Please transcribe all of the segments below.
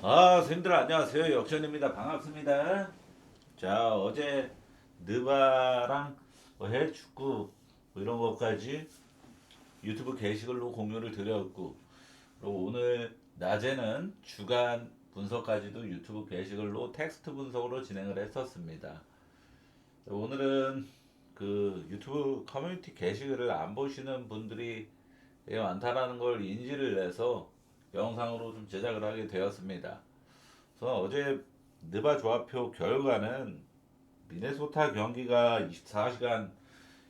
선생님들 안녕하세요. 역전입니다. 반갑습니다. 자, 어제 느바랑 해외 축구 이런 것까지 유튜브 게시글로 공유를 드렸고, 그리고 오늘 낮에는 주간 분석까지도 유튜브 게시글로 텍스트 분석으로 진행을 했었습니다. 오늘은 그 유튜브 커뮤니티 게시글을 안 보시는 분들이 되게 많다라는 걸 인지를 해서 영상으로 좀 제작을 하게 되었습니다. 그래서 어제 느바 조합표 결과는 미네소타 경기가 24시간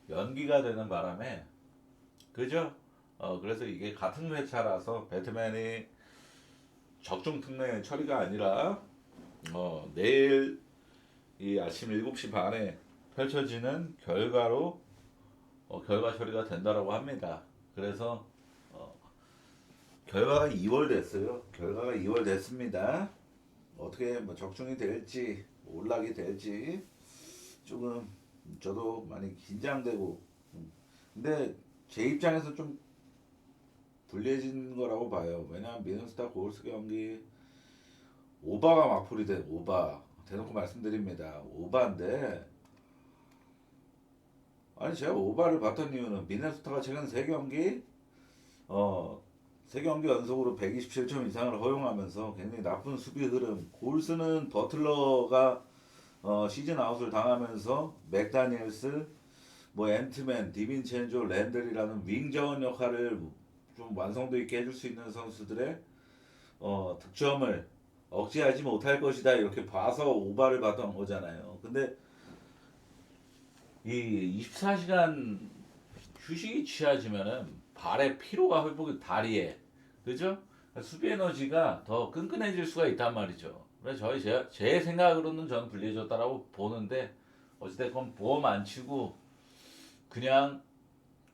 연기가 되는 바람에 그죠? 그래서 이게 같은 회차라서 배트맨이 적중 특례 처리가 아니라 내일 이 아침 7시 반에 펼쳐지는 결과로 결과 처리가 된다라고 합니다. 그래서 어, 결과가 2월 됐어요. 결과가 2월 됐습니다. 어떻게 뭐 적중이 될지 올락이 될지 조금 저도 많이 긴장되고 근데 제 입장에서 좀 불리해진 거라고 봐요. 왜냐면 미네소타 골스 경기 오바가 막풀이 돼. 오바 대놓고 말씀드립니다. 오바인데 아니 제가 오바를 봤던 이유는 미네소타가 최근 어, 3경기 연속으로 127점 이상을 허용하면서 굉장히 나쁜 수비 흐름. 골스는 버틀러가 시즌 아웃을 당하면서 맥다니엘스, 뭐 앤트맨, 디빈첸조, 랜들이라는 윙 자원 역할을 좀 완성도 있게 해줄 수 있는 선수들의 득점을 억제하지 못할 것이다 이렇게 봐서 오바를 받던 거잖아요. 근데 이 24시간 휴식이 취해지면은 발의 피로가 회복이 다리에 그죠? 수비 에너지가 더 끈끈해질 수가 있단 말이죠. 그래서 제 생각으로는 저는 불리해졌다라고 보는데 어찌됐건 보험 안 치고 그냥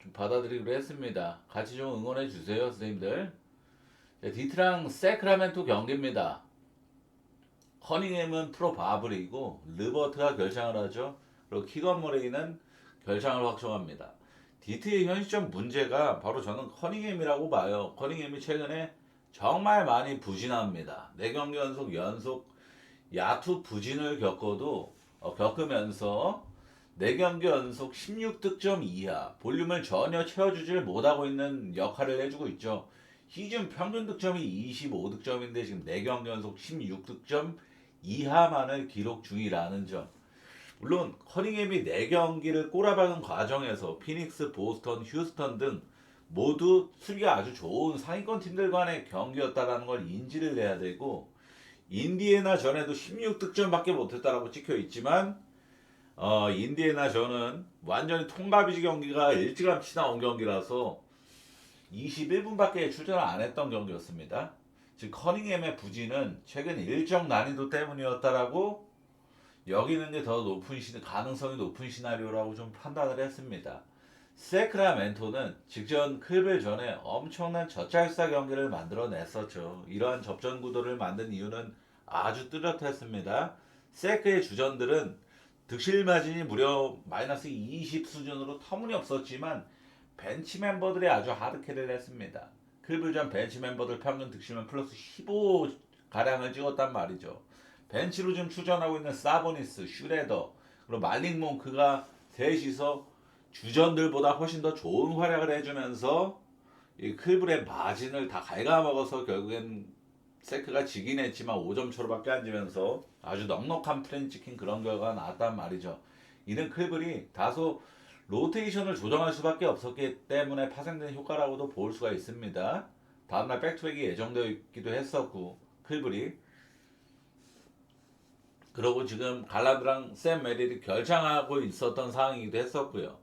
좀 받아들이기로 했습니다. 같이 좀 응원해 주세요, 선생님들. 디트랑 세크라멘토 경기입니다. 허닝햄은 프로 바블이고 르버트가 결장을 하죠. 그리고 키건 머레이는 결장을 확정합니다. 디트의 현실적 문제가 바로 저는 커닝햄이라고 봐요. 커닝햄이 최근에 정말 많이 부진합니다. 4경기 연속 야투 부진을 겪으면서 4경기 연속 16득점 이하 볼륨을 전혀 채워주질 못하고 있는 역할을 해주고 있죠. 시즌 평균 득점이 25득점인데 지금 4경기 연속 16득점 이하만을 기록 중이라는 점. 물론 커닝햄이 4경기를 꼬라박은 과정에서 피닉스, 보스턴, 휴스턴 등 모두 수비가 아주 좋은 상위권 팀들 간의 경기였다는 걸 인지를 해야 되고 인디애나 전에도 16득점밖에 못했다라고 찍혀 있지만 인디애나 전은 완전히 통과비지 경기가 일찌감치 나온 경기라서 21분밖에 출전을 안 했던 경기였습니다. 즉 커닝햄의 부진은 최근 일정 난이도 때문이었다라고 여기는 게 더 가능성이 높은 시나리오라고 좀 판단을 했습니다. 세크라멘토는 직전 클벨 전에 엄청난 젖잘싸 경기를 만들어냈었죠. 이러한 접전 구도를 만든 이유는 아주 뚜렷했습니다. 세크의 주전들은 득실 마진이 무려 마이너스 20 수준으로 터무니없었지만 벤치 멤버들이 아주 하드캐리를 했습니다. 클블전 벤치 멤버들 평균 득실은 플러스 15 가량을 찍었단 말이죠. 벤치로 지금 출전하고 있는 사보니스, 슈레더, 그리고 말링 몽크가 셋이서 주전들보다 훨씬 더 좋은 활약을 해주면서 이 클블의 마진을 다 갉아먹어서 결국엔 세크가 지긴 했지만 5점 차로밖에 안 지면서 아주 넉넉한 프레임 찍힌 그런 결과가 나왔단 말이죠. 이는 클블이 다소 로테이션을 조정할 수밖에 없었기 때문에 파생된 효과라고도 볼 수가 있습니다. 다음날 백투백이 예정되어 있기도 했었고 클블이 그러고 지금 갈라드랑 샘 메릴이 결장하고 있었던 상황이기도 했었고요.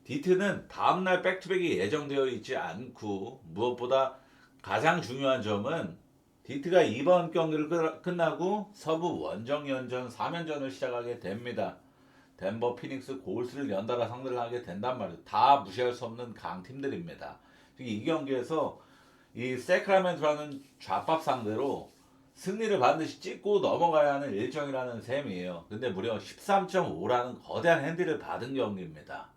디트는 다음날 백투백이 예정되어 있지 않고 무엇보다 가장 중요한 점은 디트가 이번 경기를 끝나고 서부 원정연전 3연전을 시작하게 됩니다. 덴버, 피닉스, 골스를 연달아 상대를 하게 된단 말이에요. 다 무시할 수 없는 강팀들입니다. 이 경기에서 이 세크라멘토라는 좌밥 상대로 승리를 반드시 찍고 넘어가야 하는 일정이라는 셈이에요. 근데 무려 13.5라는 거대한 핸디를 받은 경기입니다.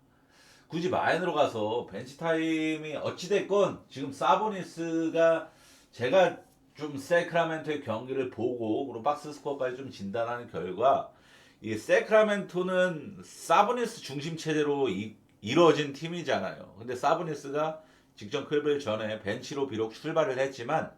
굳이 마인으로 가서 벤치 타임이 어찌됐건 지금 사보니스가 제가 좀 세크라멘토의 경기를 보고 그리고 박스 스코어까지 좀 진단하는 결과 이 세크라멘토는 사보니스 중심 체제로 이루어진 팀이잖아요. 근데 사보니스가 직전 클벨 전에 벤치로 비록 출발을 했지만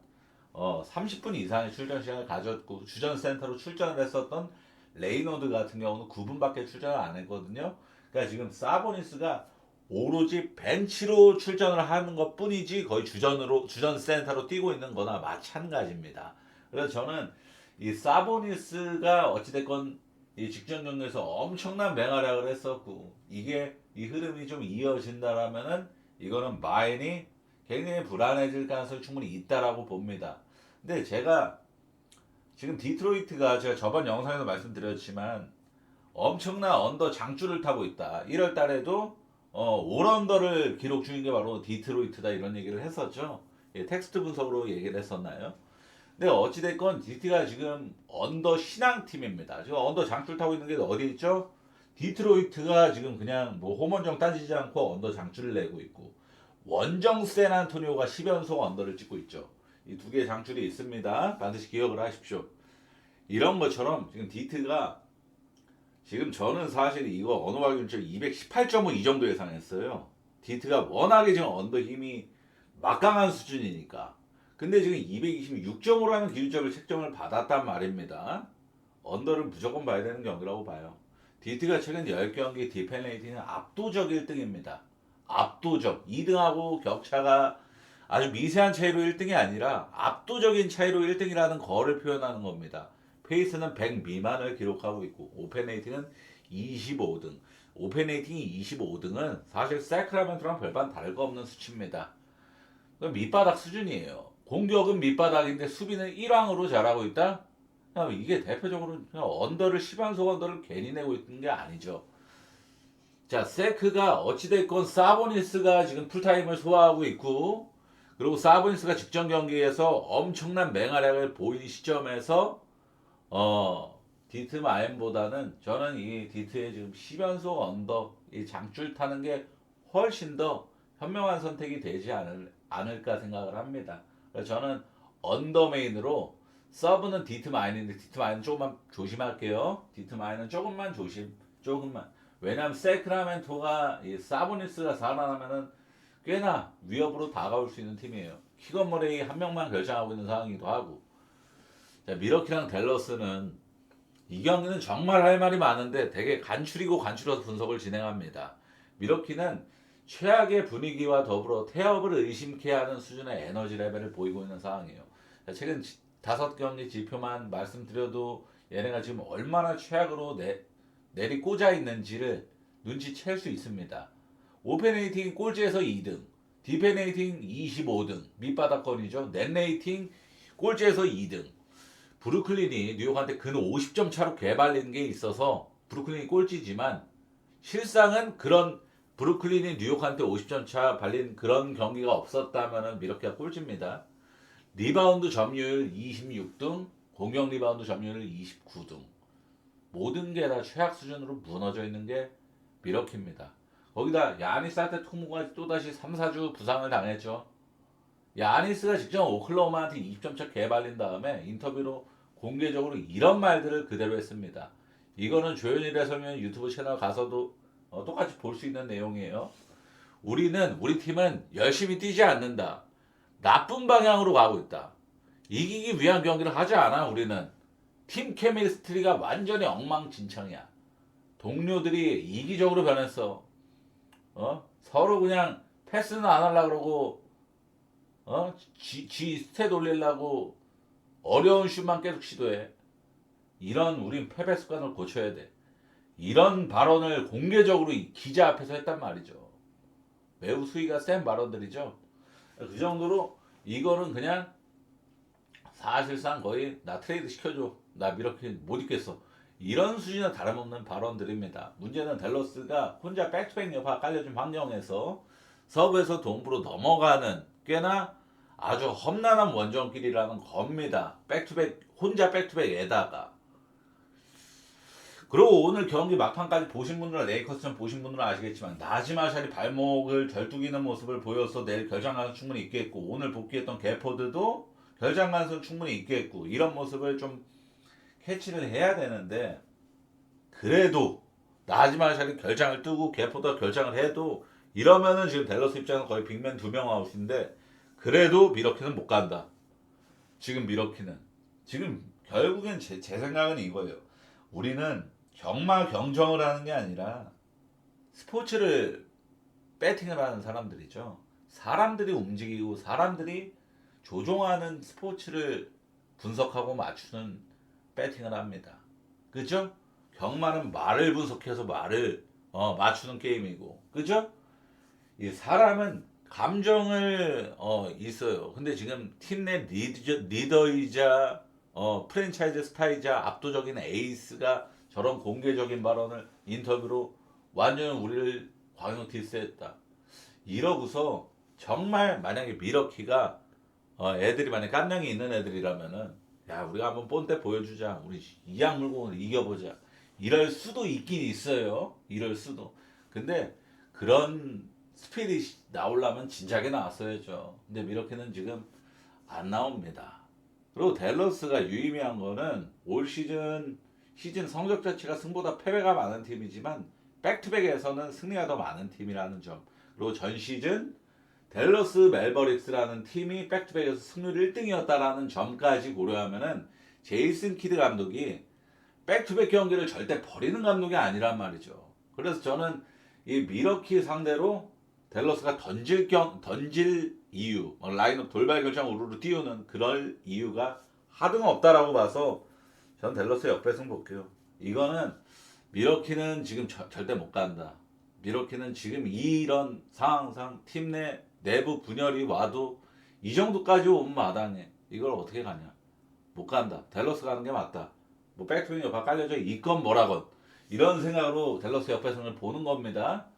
30분 이상의 출전 시간을 가졌고 주전 센터로 출전을 했었던 레이노드 같은 경우는 9분밖에 출전을 안 했거든요. 그러니까 지금 사보니스가 오로지 벤치로 출전을 하는 것 뿐이지 거의 주전 센터로 뛰고 있는 거나 마찬가지입니다. 그래서 저는 이 사보니스가 어찌됐건 이 직전 경기에서 엄청난 맹활약을 했었고 이게 이 흐름이 좀 이어진다라면은 이거는 마인이 굉장히 불안해질 가능성이 충분히 있다라고 봅니다. 근데 제가 지금 디트로이트가 제가 저번 영상에서 말씀드렸지만 엄청난 언더 장줄을 타고 있다. 1월 달에도 올 언더를 기록 중인 게 바로 디트로이트다 이런 얘기를 했었죠. 예, 텍스트 분석으로 얘기를 했었나요? 근데 어찌됐건 DT가 지금 언더 신앙팀입니다. 지금 언더 장줄 타고 있는 게 어디 있죠? 디트로이트가 지금 그냥 뭐 홈원정 따지지 않고 언더 장줄을 내고 있고 원정 샌안토니오가 10연속 언더를 찍고 있죠. 이 두 개의 장줄이 있습니다. 반드시 기억을 하십시오. 이런 것처럼 지금 디트가 지금 저는 사실 이거 언어화 균점 218.5 이 정도 예상했어요. 디트가 워낙에 지금 언더 힘이 막강한 수준이니까. 근데 지금 226.5라는 기준점을 책정을 받았단 말입니다. 언더를 무조건 봐야 되는 경기라고 봐요. 디트가 최근 10경기 디펜 레이팅은 압도적 1등입니다. 압도적. 2등하고 격차가 아주 미세한 차이로 1등이 아니라 압도적인 차이로 1등이라는 거를 표현하는 겁니다. 페이스는 100 미만을 기록하고 있고 오펜 레이팅은 25등. 오펜 레이팅이 25등은 사실 세크라멘토랑 별반 다를 거 없는 수치입니다. 밑바닥 수준이에요. 공격은 밑바닥인데 수비는 1왕으로 잘하고 있다? 이게 대표적으로 그냥 언더를 10연속 언더를 괜히 내고 있는 게 아니죠. 자, 세크가 어찌됐건 사보니스가 지금 풀타임을 소화하고 있고 그리고 사보니스가 직전 경기에서 엄청난 맹활약을 보인 시점에서 디트 마인보다는 저는 이 디트의 지금 10연속 언더 이 장줄 타는 게 훨씬 더 현명한 선택이 되지 않을까 생각을 합니다. 그래서 저는 언더메인으로 서브는 디트 마인인데 디트 마인은 조금만 조심할게요. 디트 마인은 조금만. 왜냐하면 세크라멘토가 이 사보니스가 살아나면은 꽤나 위협으로 다가올 수 있는 팀이에요. 키건 머레이 한 명만 결정하고 있는 상황이기도 하고. 자, 미러키랑 댈러스는 이 경기는 정말 할 말이 많은데 되게 간추리고 간추려서 분석을 진행합니다. 미러키는 최악의 분위기와 더불어 태업을 의심케 하는 수준의 에너지 레벨을 보이고 있는 상황이에요. 자, 최근 5경기 지표만 말씀드려도 얘네가 지금 얼마나 최악으로 내리꽂아 있는지를 눈치챌 수 있습니다. 오펜레이팅 꼴찌에서 2등, 디펜레이팅 25등, 밑바닥권이죠. 넷레이팅 꼴찌에서 2등. 브루클린이 뉴욕한테 근 50점 차로 개발린 게 있어서 브루클린이 꼴찌지만 실상은 그런 브루클린이 뉴욕한테 50점 차 발린 그런 경기가 없었다면 미러키가 꼴찌입니다. 리바운드 점유율 26등, 공격 리바운드 점유율 29등. 모든 게 다 최악 수준으로 무너져 있는 게 미러키입니다. 거기다 야니스 안테토쿤보가 또다시 3, 4주 부상을 당했죠. 야니스가 직접 오클라호마한테 20점 차 개발린 다음에 인터뷰로 공개적으로 이런 말들을 그대로 했습니다. 이거는 조현일의 설명 유튜브 채널 가서도 똑같이 볼 수 있는 내용이에요. 우리 팀은 열심히 뛰지 않는다. 나쁜 방향으로 가고 있다. 이기기 위한 경기를 하지 않아 우리는. 팀 케미스트리가 완전히 엉망진창이야. 동료들이 이기적으로 변했어. 서로 그냥 패스는 안 하려고 그러고 지 스탯 올리려고 어려운 슛만 계속 시도해. 이런 우린 패배 습관을 고쳐야 돼. 이런 발언을 공개적으로 기자 앞에서 했단 말이죠. 매우 수위가 센 발언들이죠. 그 정도로 이거는 그냥 사실상 거의 나 트레이드 시켜줘. 나 이렇게 못 있겠어. 이런 수준과 다름없는 발언들입니다. 문제는 댈러스가 혼자 백투백 여파가 깔려진 환경에서 서브에서 동부로 넘어가는 꽤나 아주 험난한 원정길이라는 겁니다. 혼자 백투백에다가. 그리고 오늘 경기 막판까지 보신 분들은 레이커스전 보신 분들은 아시겠지만 나지마샬이 발목을 절뚝이는 모습을 보여서 내일 결정 가능 충분히 있겠고 오늘 복귀했던 게포드도 결장 가능성 충분히 있겠고 이런 모습을 좀 캐치를 해야 되는데 그래도 나지마샬이 결장을 뜨고 개포도 결장을 해도 이러면은 지금 댈러스 입장은 거의 빅맨 2명 아웃인데 그래도 미러키는 못 간다. 지금 미러키는 지금 결국엔 제 생각은 이거예요. 우리는 경마 경정을 하는 게 아니라 스포츠를 배팅을 하는 사람들이죠. 사람들이 움직이고 사람들이 조종하는 스포츠를 분석하고 맞추는 배팅을 합니다. 그죠? 경마는 말을 분석해서 말을 맞추는 게임이고, 그죠? 이 사람은 감정을 있어요. 근데 지금 팀 내 리더이자 프랜차이즈 스타이자 압도적인 에이스가 저런 공개적인 발언을 인터뷰로 완전 우리를 광역 디스했다. 이러고서 정말 만약에 미러키가 애들이 만약 깜냥이 있는 애들이라면은 야 우리가 한번 본때 보여주자. 우리 이악 물고 이겨보자. 이럴 수도 있긴 있어요. 이럴 수도. 근데 그런 스피릿이 나오려면 진작에 나왔어야죠. 근데 미러키는 지금 안 나옵니다. 그리고 댈러스가 유의미한 거는 올 시즌 성적 자체가 승보다 패배가 많은 팀이지만 백투백에서는 승리가 더 많은 팀이라는 점. 그리고 전 시즌 댈러스 멜버릭스라는 팀이 백투백에서 승률 1등이었다라는 점까지 고려하면은 제이슨 키드 감독이 백투백 경기를 절대 버리는 감독이 아니란 말이죠. 그래서 저는 이 미러키 상대로 댈러스가 던질 이유, 라인업 돌발 결정 우르르 띄우는 그럴 이유가 하등 없다라고 봐서 전 댈러스 역배승 볼게요. 이거는 미러키는 지금 절대 못 간다. 미러키는 지금 이런 상황상 팀 내 내부 분열이 와도 이 정도까지 온 마당에 이걸 어떻게 가냐? 못 간다. 댈러스 가는 게 맞다. 뭐 백투백 옆에 깔려져 있건 뭐라건 이런 생각으로 댈러스 역배승을 보는 겁니다.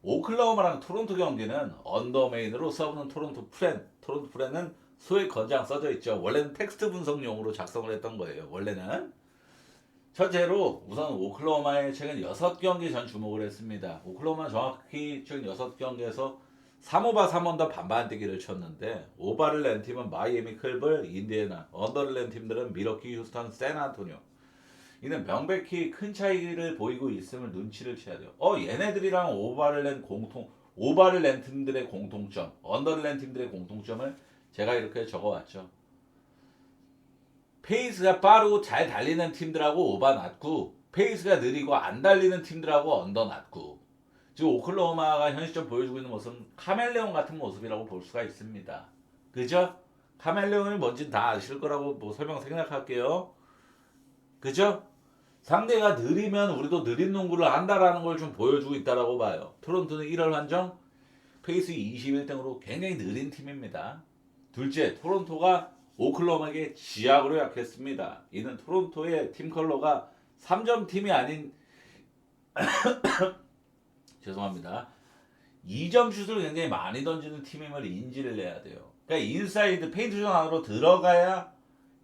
오클라호마랑 토론토 경기는 언더메인으로 싸우는 토론토 프렌은 소액 건장 써져 있죠. 원래는 텍스트 분석용으로 작성을 했던 거예요. 원래는. 첫째로 우선 오클라호마의 최근 6경기 전 주목을 했습니다. 오클라호마 정확히 최근 6경기에서 3오바 3언더 반반 뛰기를 쳤는데 오바를 낸 팀은 마이애미 클블, 인디애나, 언더를 낸 팀들은 미러키, 휴스턴, 샌안토니오. 이는 명백히 큰 차이를 보이고 있음을 눈치를 채야 돼요. 얘네들이랑 오바를 낸 팀들의 공통점, 언더를 낸 팀들의 공통점을 제가 이렇게 적어왔죠. 페이스가 빠르고 잘 달리는 팀들하고 오바 낮고, 페이스가 느리고 안 달리는 팀들하고 언더 낮고. 지금 오클라호마가 현 시점 보여주고 있는 모습은 카멜레온 같은 모습이라고 볼 수가 있습니다. 그죠? 카멜레온이 뭔지는 다 아실 거라고 뭐 생각할게요. 그죠? 상대가 느리면 우리도 느린 농구를 한다라는 걸 좀 보여주고 있다라고 봐요. 토론토는 1월 한정 페이스 21등으로 굉장히 느린 팀입니다. 둘째, 토론토가 오클라호마에게 지약으로 약했습니다. 이는 토론토의 팀 컬러가 3점 팀이 아닌 죄송합니다. 2점 슛을 굉장히 많이 던지는 팀임을 인지를 해야 돼요. 그러니까 인사이드 페인트 존 안으로 들어가야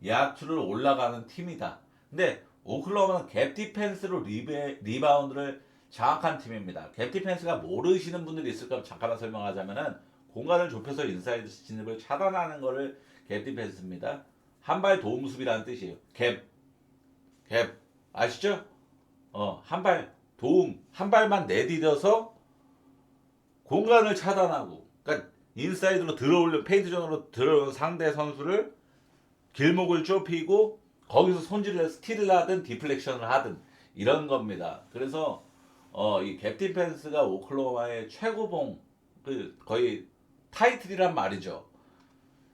야투를 올라가는 팀이다. 근데 오클라호마는 갭 디펜스로 리바운드를 장악한 팀입니다. 갭 디펜스가 모르시는 분들이 있을까 잠깐만 설명하자면은 공간을 좁혀서 인사이드 진입을 차단하는 거를 갭 디펜스입니다. 한 발 도움 수비라는 뜻이에요. 갭 아시죠? 한 발 도움 한 발만 내디뎌서 공간을 차단하고 그러니까 인사이드로 들어오려 페인트 존으로 들어오는 상대 선수를 길목을 좁히고 거기서 손질을 해서 스틸을 하든 디플렉션을 하든 이런 겁니다. 그래서 이 갭 디펜스가 오클라호마의 최고봉 거의 타이틀이란 말이죠.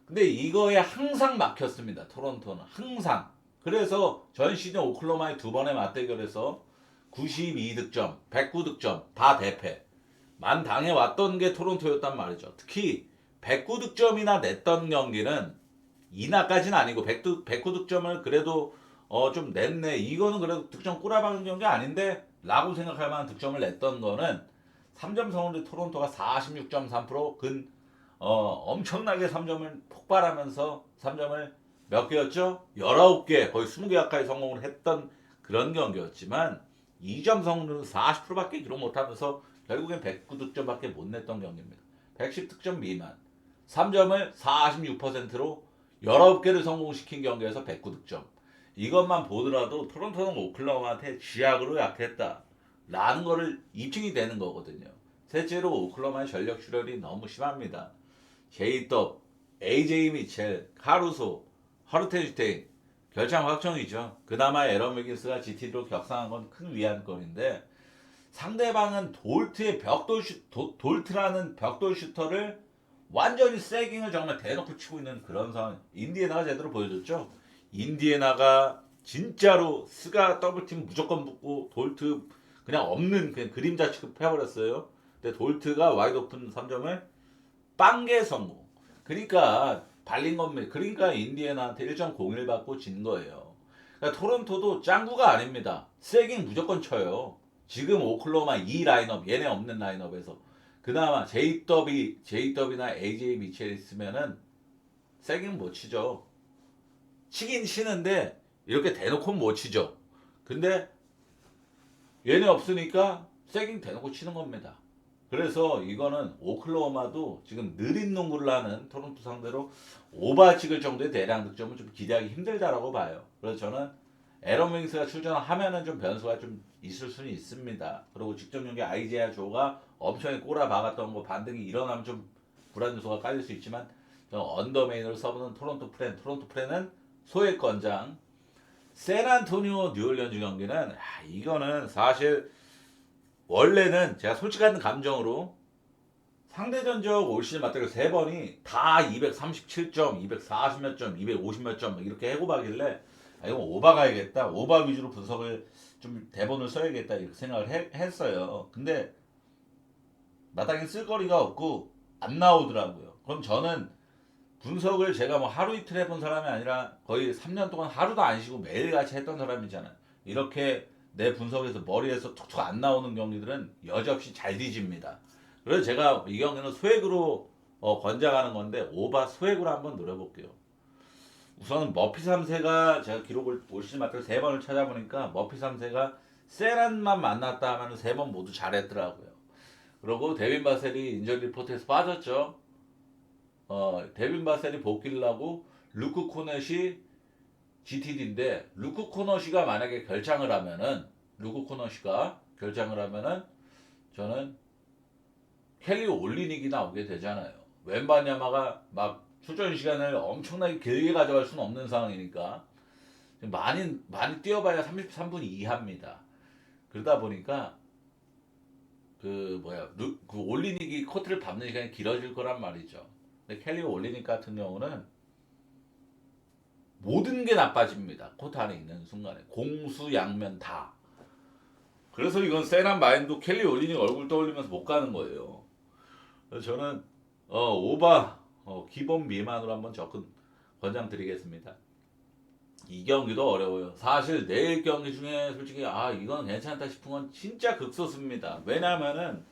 근데 이거에 항상 막혔습니다. 토론토는 항상. 그래서 전 시즌 오클라호마의 두 번의 맞대결에서 92득점, 109득점 다 대패. 만 당해왔던 게 토론토였단 말이죠. 특히 109득점이나 냈던 경기는 이나까지는 아니고 109득점을 그래도 좀 냈네. 이거는 그래도 득점 꼬라박은 경기 아닌데 라고 생각할 만한 득점을 냈던 거는 3점 성공률 토론토가 46.3% 엄청나게 3점을 폭발하면서 3점을 몇 개였죠? 19개 거의 20개 가까이 성공을 했던 그런 경기였지만 2점 성공률은 40%밖에 기록 못하면서 결국엔 109득점밖에 못 냈던 경기입니다. 110득점 미만 3점을 46%로 19개를 성공시킨 경기에서 109득점. 이것만 보더라도 토론토는 오클라호마한테 쥐약으로 약했다 라는 거를 입증이 되는 거거든요. 셋째로 오클라호마의 전력 출혈이 너무 심합니다. 제이떡, AJ 미첼, 카루소, 허르텐슈테인 결장 확정이죠. 그나마 에런 위긴스가 GT로 격상한 건 큰 위안거리인데 상대방은 돌트라는 벽돌 슈터를 완전히 세깅을 정말 대놓고 치고 있는 그런 상황. 인디애나가 제대로 보여줬죠. 인디애나가 진짜로 스가 더블팀 무조건 붙고 돌트 그냥 없는 그냥 그림자 취급해버렸어요. 근데 돌트가 와이드 오픈 3점을 빵개 성공. 그러니까 발린 겁니다. 그러니까 인디애나한테 1.01 받고 진 거예요. 그러니까 토론토도 짱구가 아닙니다. 세깅 무조건 쳐요. 지금 오클라호마 이 라인업 얘네 없는 라인업에서 그나마 제이더비나 AJ 미첼 있으면은 세깅 못 치죠. 치긴 치는데 이렇게 대놓고 못 치죠. 근데 얘네 없으니까 세깅 대놓고 치는 겁니다. 그래서 이거는 오클라호마도 지금 느린 농구를 하는 토론토 상대로 오바 찍을 정도의 대량 득점은 좀 기대하기 힘들다라고 봐요. 그래서 저는 에런 윙스가 출전하면은 좀 변수가 좀 있을 수는 있습니다. 그리고 직접 경기 아이제아 조가 엄청나게 꼬라박았던 거 반등이 일어나면 좀 불안 요소가 깔릴 수 있지만 저는 언더메인으로 써보는 토론토 프렌은 소액권장. 샌안토니오 뉴올리언즈 경기는 이거는 사실 원래는 제가 솔직한 감정으로 상대전적 올 시즌 맞대결 3번이 다 237점, 240몇 점, 250몇 점 이렇게 해고하길래 이거 오바 가야겠다. 오바 위주로 분석을 좀 대본을 써야겠다 이렇게 생각을 했어요. 근데 마땅히 쓸거리가 없고 안 나오더라고요. 그럼 저는 분석을 제가 뭐 하루 이틀 해본 사람이 아니라 거의 3년 동안 하루도 안 쉬고 매일같이 했던 사람이잖아요. 이렇게 내 분석에서 머리에서 툭툭 안 나오는 경기들은 여지없이 잘 뒤집니다. 그래서 제가 이 경기는 소액으로 권장하는 건데 오바 소액으로 한번 노려볼게요. 우선 머피 3세가 제가 기록을 올 시즌 맞대로 3번을 찾아보니까 머피 3세가 세란만 만났다 하면 3번 모두 잘했더라고요. 그리고 데빈 바셀이 인저리 리포트에서 빠졌죠. 데빈 바셀이 복귀를 하고 루크 코넷이 GTD인데 루크 코너시가 만약에 결장을 하면은 저는 켈리 올리닉이 나오게 되잖아요. 웬바냐마가 막 출전 시간을 엄청나게 길게 가져갈 수는 없는 상황이니까 많이 뛰어봐야 33분 이하입니다. 그러다 보니까 그 올리닉이 코트를 밟는 시간이 길어질 거란 말이죠. 근데 켈리 올리닉 같은 경우는 모든 게 나빠집니다. 코트 안에 있는 순간에 공수 양면 다. 그래서 이건 세란 마인도 켈리 올리닉 얼굴 떠올리면서 못 가는 거예요. 그래서 저는 오바 기본 미만으로 한번 접근 권장드리겠습니다. 이 경기도 어려워요. 사실 내일 경기 중에 솔직히 이건 괜찮다 싶은 건 진짜 극소수입니다. 왜냐면은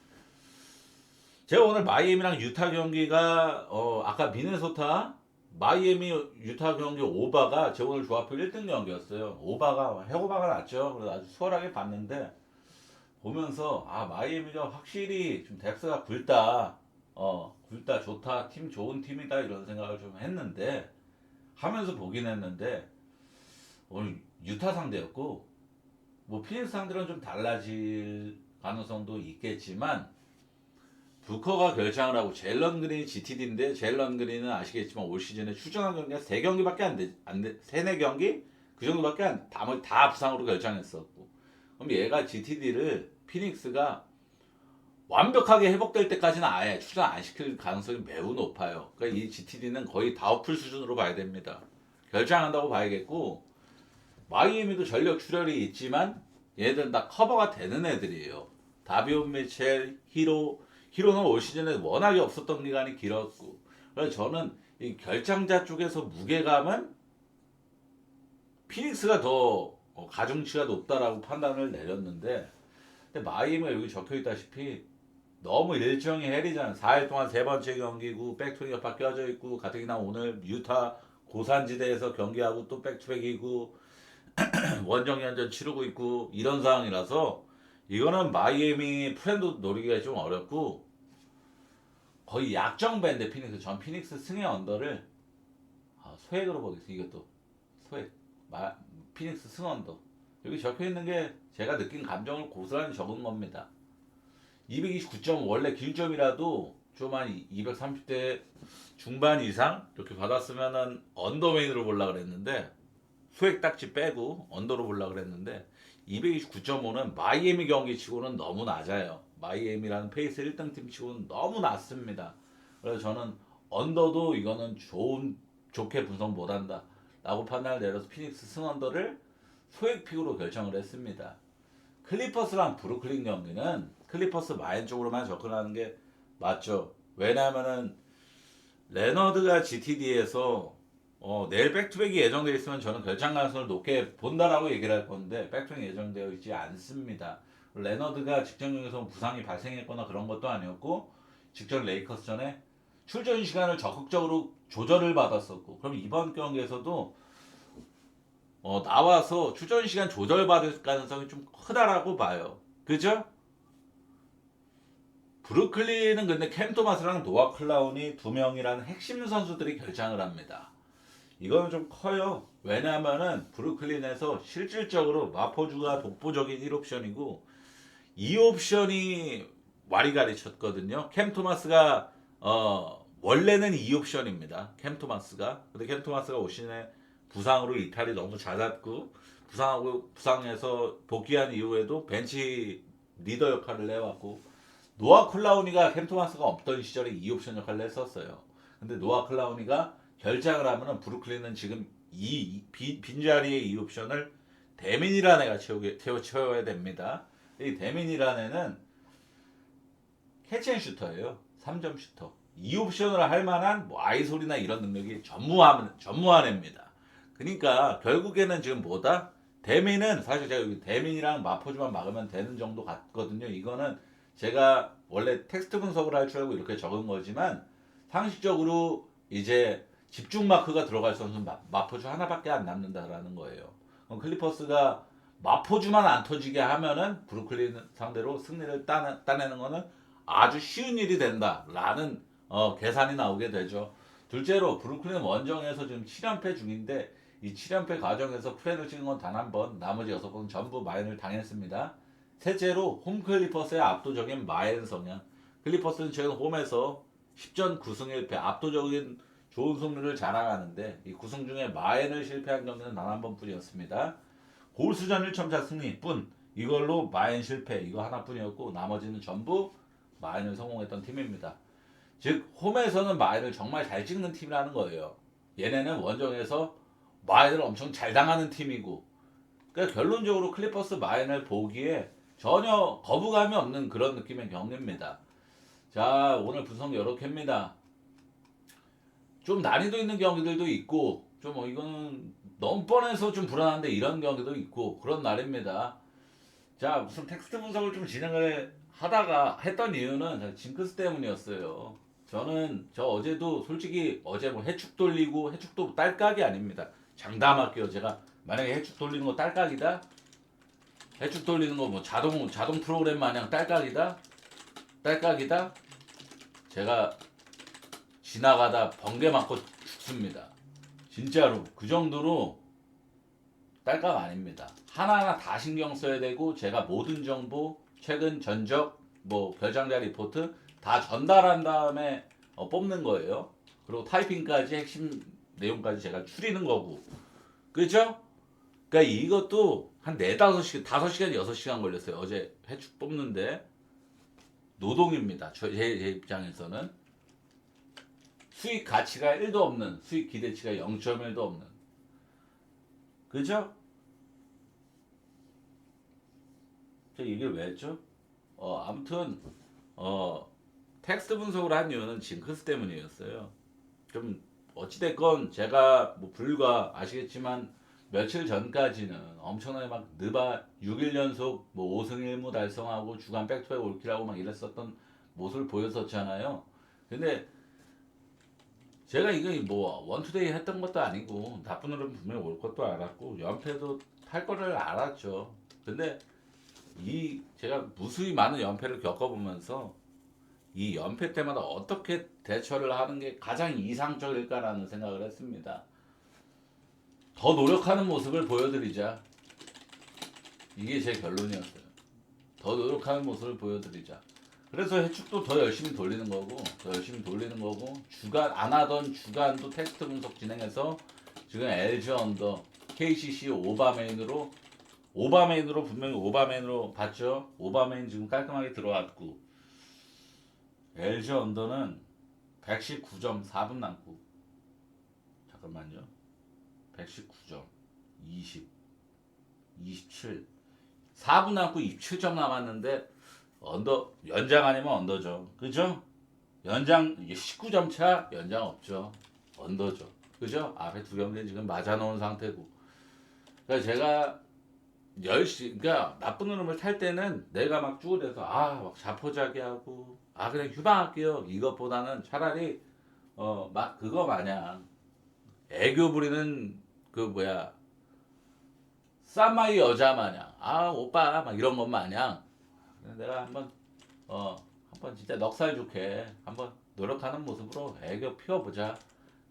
제가 오늘 마이애미랑 유타 경기가 아까 미네소타 마이애미 유타 경기 오바가 제 오늘 조합표 1등 경기였어요. 오바가 해고바가 났죠. 그래서 아주 수월하게 봤는데 보면서 마이애미가 확실히 좀 덱스가 굵다. 굵다 좋다 팀 좋은 팀이다 이런 생각을 좀 했는데 하면서 보긴 했는데 오늘 유타 상대였고 뭐 피닉스 상대는 좀 달라질 가능성도 있겠지만 부커가 결장을 하고 제일런 그린이 GTD인데 제일런 그린은 아시겠지만 올 시즌에 출전한 경기가 3경기밖에 안 돼, 3, 4경기? 그 정도밖에 나머지 다 부상으로 결장했었고 그럼 얘가 GTD를 피닉스가 완벽하게 회복될 때까지는 아예 출전 안 시킬 가능성이 매우 높아요. 그러니까 이 GTD는 거의 다우풀 수준으로 봐야 됩니다. 결장한다고 봐야겠고 마이애미도 전력 출혈이 있지만 얘네들은 다 커버가 되는 애들이에요. 다비온 미첼, 히로는 올 시즌에 워낙에 없었던 기간이 길었고 그래서 저는 이 결장자 쪽에서 무게감은 피닉스가 더 가중치가 높다라고 판단을 내렸는데 근데 마이애미가 여기 적혀있다시피 너무 일정이 헬이잖아. 4일 동안 3번째 경기고 백투백이 껴져 있고 가뜩이나 오늘 유타 고산지대에서 경기하고 또 백투백이고 원정연전 치르고 있고 이런 상황이라서 이거는 마이애미 프렌드 노리기가 좀 어렵고 거의 약정 밴드 피닉스. 전 피닉스 승의 언더를 소액으로 보겠습니다. 이것도 소액 피닉스 승언도 여기 적혀 있는 게 제가 느낀 감정을 고스란히 적은 겁니다. 229점 원래 길점이라도 좀 한 230대 중반 이상 이렇게 받았으면은 언더메인으로 보려고 그랬는데 소액 딱지 빼고 언더로 보려고 그랬는데 229.5는 마이애미 경기 치고는 너무 낮아요. 마이애미라는 페이스 1등 팀 치고는 너무 낮습니다. 그래서 저는 언더도 이거는 좋게 분석 못한다 라고 판단을 내려서 피닉스 승언더를 소액 픽으로 결정을 했습니다. 클리퍼스랑 브루클린 경기는 클리퍼스 마인 쪽으로만 접근하는 게 맞죠. 왜냐하면은 레너드가 GTD에서 내일 백투백이 예정되어 있으면 저는 결장 가능성을 높게 본다라고 얘기를 할 건데 백투백이 예정되어 있지 않습니다. 레너드가 직전 경기에서 부상이 발생했거나 그런 것도 아니었고 직전 레이커스전에 출전 시간을 적극적으로 조절을 받았었고 그럼 이번 경기에서도 나와서 출전 시간 조절받을 가능성이 좀 크다라고 봐요. 그죠? 브루클린은 근데 캠 토마스랑 노아 클라운이 두 명이라는 핵심 선수들이 결장을 합니다. 이거는 좀 커요. 왜냐하면은 브루클린에서 실질적으로 마포주가 독보적인 1옵션이고 2옵션이 와리가리 쳤거든요. 캠 토마스가 원래는 2옵션입니다. 캠 토마스가. 근데 캠 토마스가 올 시즌에 부상으로 이탈이 너무 잦았고 부상에서 복귀한 이후에도 벤치 리더 역할을 해왔고 노아 클라우니가 캠 토마스가 없던 시절에 2옵션 역할을 했었어요. 근데 노아 클라우니가 결장을 하면은 브루클린은 지금 이 빈자리의 2옵션을 데민이라는 애가 채워야 됩니다. 이 데민이라는 애는 캐치앤슈터예요. 3점 슈터. 2옵션을 할 만한 뭐 아이솔이나 이런 능력이 전무한 애입니다. 그러니까 결국에는 지금 뭐다? 데민은 사실 제가 여기 데민이랑 마포주만 막으면 되는 정도 같거든요. 이거는 제가 원래 텍스트 분석을 할 줄 알고 이렇게 적은 거지만 상식적으로 이제 집중 마크가 들어갈 선수는 마포주 하나밖에 안 남는다라는 거예요. 그럼 클리퍼스가 마포주만 안 터지게 하면은 브루클린 상대로 승리를 따내는 거는 아주 쉬운 일이 된다라는 계산이 나오게 되죠. 둘째로 브루클린 원정에서 지금 7연패 중인데 이 7연패 과정에서 프레를 찍은 건 단 한 번, 나머지 6번 전부 마인을 당했습니다. 셋째로 홈 클리퍼스의 압도적인 마인 성향. 클리퍼스는 최근 홈에서 10전 9승 1패 압도적인 좋은 승률을 자랑하는데 이 9승 중에 마인을 실패한 경기는 단 한 번뿐이었습니다. 골수전 1점차 승리뿐 이걸로 마인 실패 이거 하나뿐이었고 나머지는 전부 마인을 성공했던 팀입니다. 즉 홈에서는 마인을 정말 잘 찍는 팀이라는 거예요. 얘네는 원정에서 마인을 엄청 잘 당하는 팀이고 그러니까 결론적으로 클리퍼스 마인을 보기에 전혀 거부감이 없는 그런 느낌의 경기입니다. 자 오늘 분석 이렇게입니다. 좀 난이도 있는 경기들도 있고 좀 이거는 너무 뻔해서 좀 불안한데 이런 경기도 있고 그런 날입니다. 자 무슨 텍스트 분석을 좀 진행을 하다가 했던 이유는 징크스 때문이었어요. 저는 저 어제도 솔직히 어제 뭐 해축 돌리고 해축도 딸깍이 아닙니다. 장담할게요. 제가 만약에 해축 돌리는 거 딸깍이다. 해축 돌리는 거 뭐 자동 프로그램 마냥 딸깍이다. 제가 지나가다 번개 맞고 죽습니다. 진짜로 그 정도로 딸깍 아닙니다. 하나하나 다 신경 써야 되고 제가 모든 정보 최근 전적 뭐 결장자 리포트 다 전달한 다음에 뽑는 거예요. 그리고 타이핑까지 핵심 내용까지 제가 추리는 거고 그죠? 그러니까 이것도 한 4-5시간 5시간 6시간 걸렸어요. 어제 해축 뽑는데 노동입니다. 제 입장에서는 수익 가치가 1도 없는 수익 기대치가 0.1도 없는 그죠? 제가 얘기를 왜 했죠? 아무튼 텍스트 분석을 한 이유는 징크스 때문이었어요. 좀 어찌됐건 제가 뭐 불과 아시겠지만 며칠 전까지는 엄청나게 막 느바 6일 연속 뭐 5승 1무 달성하고 주간 백투백 올킬하고 막 이랬었던 모습을 보였었잖아요. 근데 제가 이거 뭐 원투데이 했던 것도 아니고 나쁜 흐름 분명히 올 것도 알았고 연패도 탈 거를 알았죠. 근데 이 제가 무수히 많은 연패를 겪어보면서 이 연패 때마다 어떻게 대처를 하는 게 가장 이상적일까라는 생각을 했습니다. 더 노력하는 모습을 보여드리자. 이게 제 결론이었어요. 더 노력하는 모습을 보여드리자. 그래서 해축도 더 열심히 돌리는 거고, 주간 안 하던 주간도 테스트 분석 진행해서 지금 LG 언더, KCC 오바메인으로 분명히 오바메인으로 봤죠. 오바메인 지금 깔끔하게 들어왔고, LG 언더는 119점 4분 남고, 잠깐만요. 119점 20 27 4분 남고 27점 남았는데 언더 연장 아니면 언더죠. 그죠? 연장 19점 차 연장 없죠. 언더죠. 그죠? 앞에 두 경기 지금 맞아 놓은 상태고. 그러니까 제가 그러니까 나쁜 흐름을 탈 때는 내가 막 쭈그려서 막 자포자기하고 그냥 휴방할게요. 이것보다는 차라리 막 그거 마냥 애교 부리는 그 뭐야 쌈마이 여자 마냥 오빠 막 이런 것 마냥 내가 한번 진짜 넉살 좋게 한번 노력하는 모습으로 애교 피워보자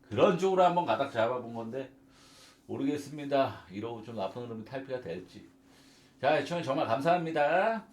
그런 쪽으로 한번 가닥 잡아본 건데 모르겠습니다. 이러고 좀 나쁜 흐름이 탈피가 될지. 자, 시청해 정말 감사합니다.